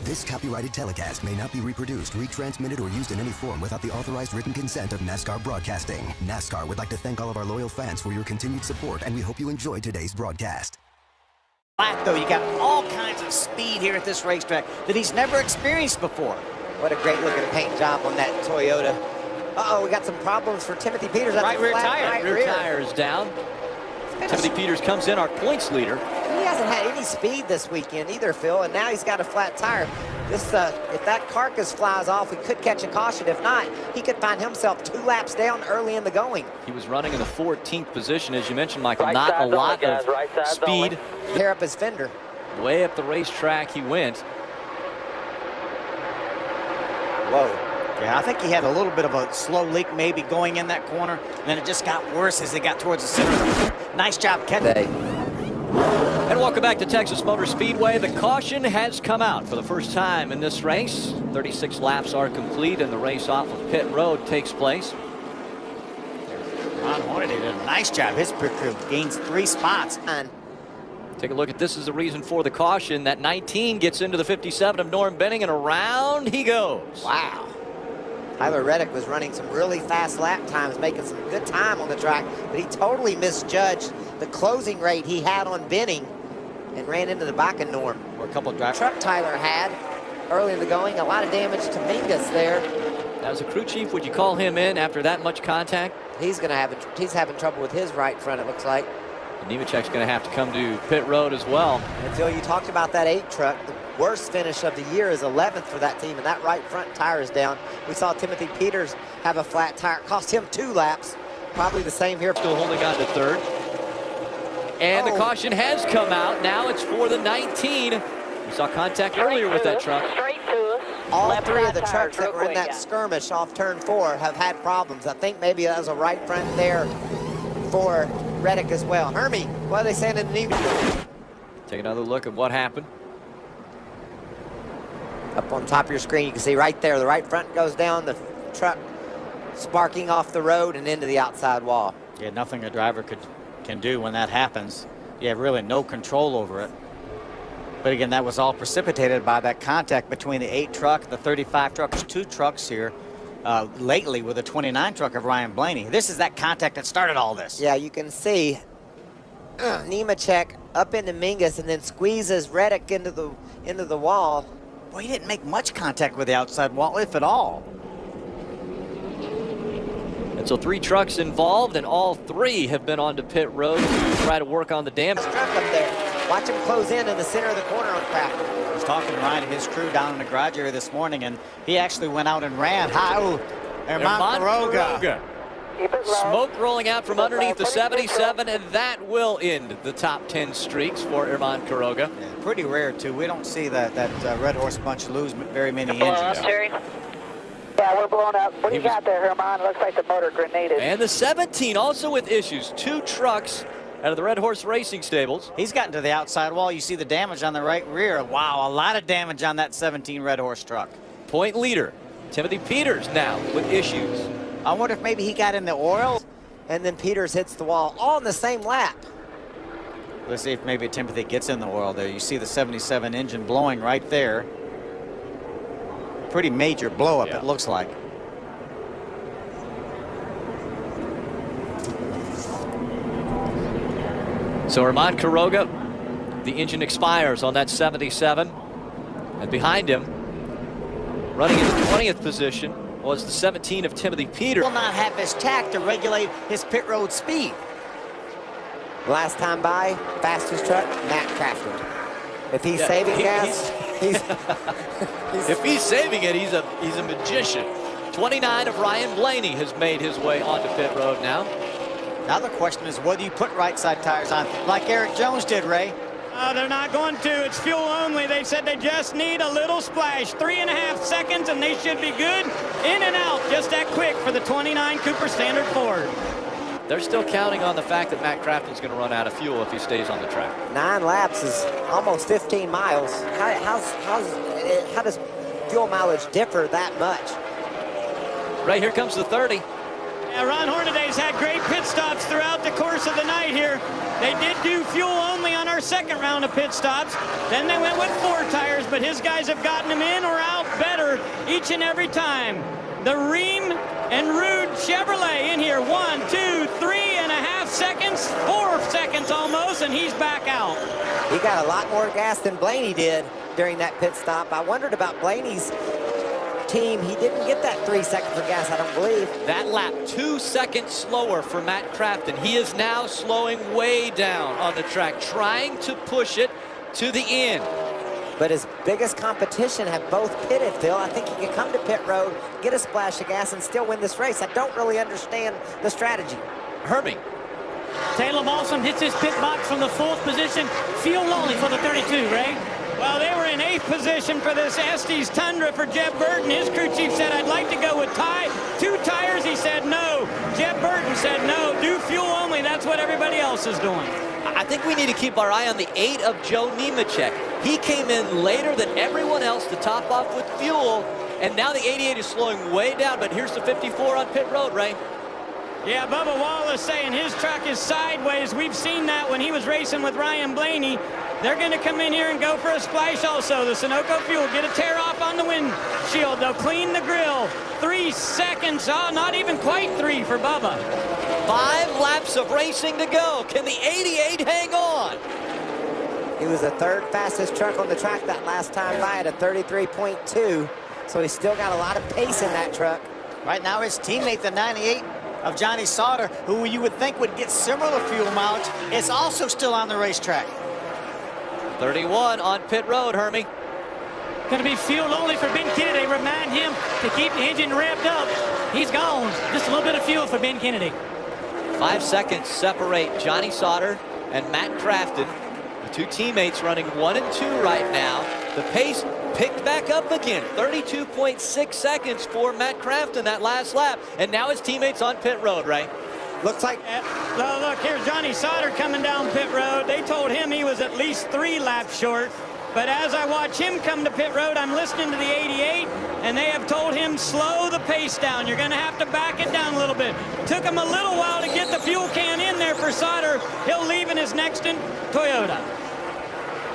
This copyrighted telecast may not be reproduced, retransmitted, or used in any form without the authorized written consent of NASCAR Broadcasting. NASCAR would like to thank all of our loyal fans for your continued support, and we hope you enjoy today's broadcast. Though you got all kinds of speed here at this racetrack that he's never experienced before. What a great looking paint job on that Toyota. We got some problems for Timothy Peters. Right rear tire. Rear tire is down. Timothy Peters comes in, our points leader. He hasn't had any speed this weekend either, Phil, and now he's got a flat tire. This, if that carcass flies off, we could catch a caution. If not, he could find himself 2 laps down early in the going. He was running in the 14th position, as you mentioned, Michael. Not a lot of speed. Tear up his fender. Way up the racetrack he went. Whoa. Yeah, I think he had a little bit of a slow leak maybe going in that corner, and then it just got worse as they got towards the center. Nice job catching. And welcome back to Texas Motor Speedway. The caution has come out for the first time in this race. 36 laps are complete, and the race off of pit road takes place. Ron Hornaday did a nice job. His pit crew gains 3 spots. Take a look at this as the reason for the caution. That 19 gets into the 57 of Norm Benning, and around he goes. Wow. Tyler Reddick was running some really fast lap times, making some good time on the track, but he totally misjudged the closing rate he had on Benning and ran into the back of Norm. Or a couple of drivers. Truck Tyler had early in the going, a lot of damage to Mingus there. As a crew chief, would you call him in after that much contact? He's having trouble with his right front, it looks like. And Nemechek's going to have to come to pit road as well. And Phil, you talked about that 8 truck. The worst finish of the year is 11th for that team, and that right front tire is down. We saw Timothy Peters have a flat tire. It cost him 2 laps. Probably the same here. Still holding on to third. And the caution has come out. Now it's for the 19. We saw contact earlier with that truck. Straight to us. All 3 of the trucks that were in that skirmish off turn 4 have had problems. I think maybe that was a right front there for Reddick as well. Hermie, what are they saying in the knee? Take another look at what happened. Up on top of your screen, you can see right there, the right front goes down, the truck sparking off the road and into the outside wall. Yeah, nothing a driver can do when that happens. You have really no control over it. But again, that was all precipitated by that contact between the 8 truck, the 35 truck. There's 2 trucks here lately with the 29 truck of Ryan Blaney. This is that contact that started all this. Yeah, you can see Nemechek up into Mingus and then squeezes Reddick into the wall. Well, he didn't make much contact with the outside wall, if at all. And so 3 trucks involved, and all 3 have been onto pit road to try to work on the damage. Truck up there. Watch him close in the center of the corner on Craft. I was talking to Ryan and his crew down in the garage area this morning, and he actually went out and ran. Herman Quiroga. Smoke rolling out from underneath the 77, and that will end the top 10 streaks for Herman Quiroga. Yeah, pretty rare, too. We don't see that Red Horse bunch lose very many engines. Terry. Yeah, we're blown up. What do you got there, Herman? Looks like the motor grenaded. And the 17 also with issues. 2 trucks out of the Red Horse Racing stables. He's gotten to the outside wall. You see the damage on the right rear. Wow, a lot of damage on that 17 Red Horse truck. Point leader, Timothy Peters, now with issues. I wonder if maybe he got in the oil. And then Peters hits the wall all in the same lap. Let's see if maybe Timothy gets in the oil there. You see the 77 engine blowing right there. Pretty major blow up, it looks like. So Herman Quiroga, the engine expires on that 77. And behind him, running in the 20th position, was the 17 of Timothy Peters. Will not have his tack to regulate his pit road speed. Last time by, fastest truck, Matt Crafton. If he's saving gas, if he's saving it, he's a magician. 29 of Ryan Blaney has made his way onto pit road now. Now the question is whether you put right side tires on, like Eric Jones did, Ray. They're not going to. It's fuel only. They said they just need a little splash. 3.5 seconds, and they should be good. In and out just that quick for the 29 Cooper Standard Ford. They're still counting on the fact that Matt Crafton's going to run out of fuel if he stays on the track. 9 laps is almost 15 miles. How does fuel mileage differ that much? Right here comes the 30. Yeah, Ron Hornaday's had great pit stops throughout the course of the night here. They did do fuel only on our second round of pit stops. Then they went with 4 tires, but his guys have gotten them in or out better each and every time. The Ream and Rude Chevrolet in here. 1, 2, 3.5 seconds, 4 seconds almost, and he's back out. He got a lot more gas than Blaney did during that pit stop. I wondered about Blaney's team. He didn't get that 3 seconds of gas, I don't believe. That lap 2 seconds slower for Matt Crafton. He is now slowing way down on the track, trying to push it to the end. But his biggest competition have both pitted, Phil. I think he can come to pit road, get a splash of gas, and still win this race. I don't really understand the strategy. Herbie. Taylor Lawson hits his pit box from the 4th position. Fuel only for the 32, Ray. Well, they were in 8th position for this Estes Tundra for Jeb Burton. His crew chief said, I'd like to go with 2 tires. He said no. Jeb Burton said no. Do fuel only. That's what everybody else is doing. I think we need to keep our eye on the 8 of Joe Nemechek. He came in later than everyone else to top off with fuel, and now the 88 is slowing way down, but here's the 54 on pit road, Ray. Yeah, Bubba Wallace saying his truck is sideways. We've seen that when he was racing with Ryan Blaney. They're going to come in here and go for a splash also. The Sunoco Fuel get a tear off on the windshield. They'll clean the grill. 3 seconds. Oh, not even quite 3 for Bubba. 5 laps of racing to go. Can the 88 hang on? He was the 3rd fastest truck on the track that last time by at a 33.2. So he's still got a lot of pace in that truck. Right now, his teammate, the 98 of Johnny Sauter, who you would think would get similar fuel mileage, is also still on the racetrack. 31 on pit road, Hermie. Going to be fuel only for Ben Kennedy. Remind him to keep the engine revved up. He's gone. Just a little bit of fuel for Ben Kennedy. 5 seconds separate Johnny Sauter and Matt Crafton. The 2 teammates running 1 and 2 right now. The pace picked back up again. 32.6 seconds for Matt Crafton that last lap. And now his teammates on pit road, Ray. Looks like... Look, here's Johnny Sauter coming down pit road. They told him he was at least 3 laps short. But as I watch him come to pit road, I'm listening to the 88, and they have told him slow the pace down. You're going to have to back it down a little bit. Took him a little while to get the fuel can in there for Sauter. He'll leave in his next Toyota.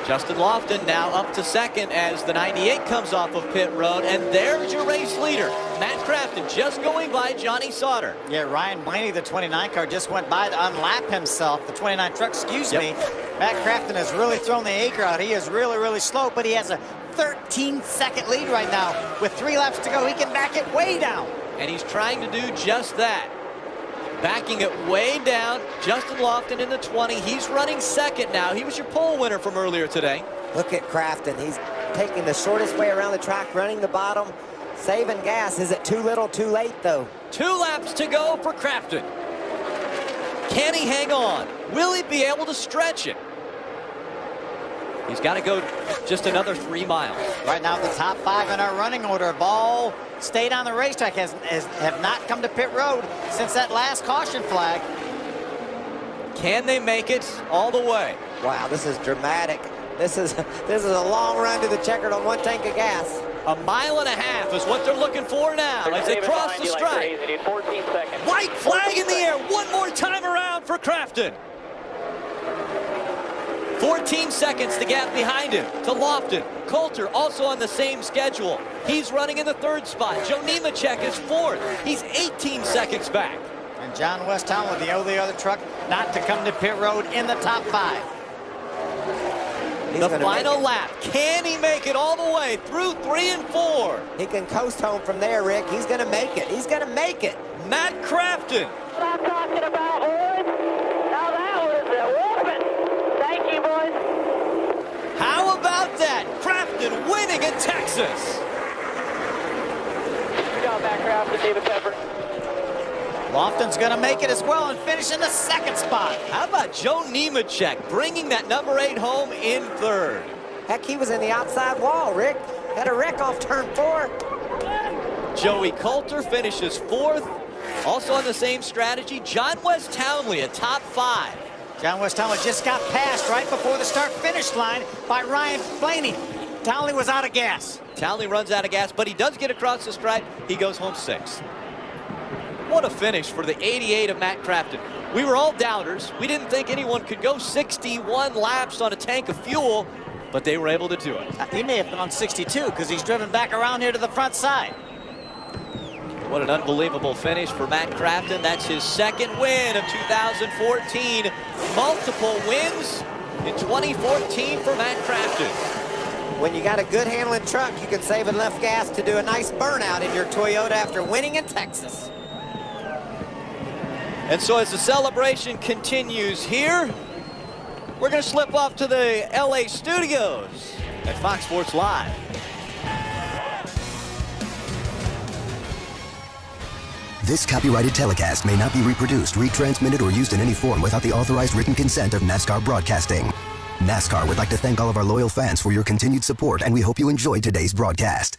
Justin Lofton now up to 2nd as the 98 comes off of pit road, and there's your race leader, Matt Crafton, just going by Johnny Sauter. Yeah, Ryan Blaney, the 29 car, just went by to unlap himself. The 29 truck, excuse me. Matt Crafton has really thrown the anchor out. He is really, really slow, but he has a 13-second lead right now. With 3 laps to go, he can back it way down. And he's trying to do just that. Backing it way down. Justin Lofton in the 20. He's running 2nd now. He was your pole winner from earlier today. Look at Crafton. He's taking the shortest way around the track, running the bottom, saving gas. Is it too little, too late, though? 2 laps to go for Crafton. Can he hang on? Will he be able to stretch it? He's got to go just another 3 miles. Right now, the top 5 in our running order have all stayed on the racetrack, have not come to pit road since that last caution flag. Can they make it all the way? Wow, this is dramatic. This is a long run to the checkered on 1 tank of gas. 1.5 miles is what they're looking for now as they cross the stripe. 14 seconds. White flag in the air. One more time around for Crafton. 14 seconds the gap behind him to Lofton. Coulter also on the same schedule. He's running in the 3rd spot. Joe Nemechek is 4th. He's 18 seconds back. And John Westtown with the only other truck not to come to pit road in the top 5. The final lap. Can he make it all the way through 3 and 4? He can coast home from there, Rick. He's going to make it. He's going to make it. Matt Crafton. What I'm talking about, boys. Now that was a whooping. Thank you, boys. How about that? Crafton winning in Texas. Good job back, Crafton, David Pepper. Lofton's going to make it as well and finish in the 2nd spot. How about Joe Nemechek bringing that number 8 home in 3rd? Heck, he was in the outside wall, Rick. Had a wreck off turn 4. Joey Coulter finishes 4th. Also on the same strategy, John West Townley, a top 5. John West Townley just got passed right before the start-finish line by Ryan Blaney. Townley was out of gas. Townley runs out of gas, but he does get across the stripe. He goes home 6th. What a finish for the 88 of Matt Crafton. We were all doubters. We didn't think anyone could go 61 laps on a tank of fuel, but they were able to do it. He may have gone 62 because he's driven back around here to the front side. What an unbelievable finish for Matt Crafton. That's his second win of 2014. Multiple wins in 2014 for Matt Crafton. When you got a good handling truck, you can save enough gas to do a nice burnout in your Toyota after winning in Texas. And so as the celebration continues here, we're going to slip off to the LA studios at Fox Sports Live. This copyrighted telecast may not be reproduced, retransmitted, or used in any form without the authorized written consent of NASCAR Broadcasting. NASCAR would like to thank all of our loyal fans for your continued support, and we hope you enjoyed today's broadcast.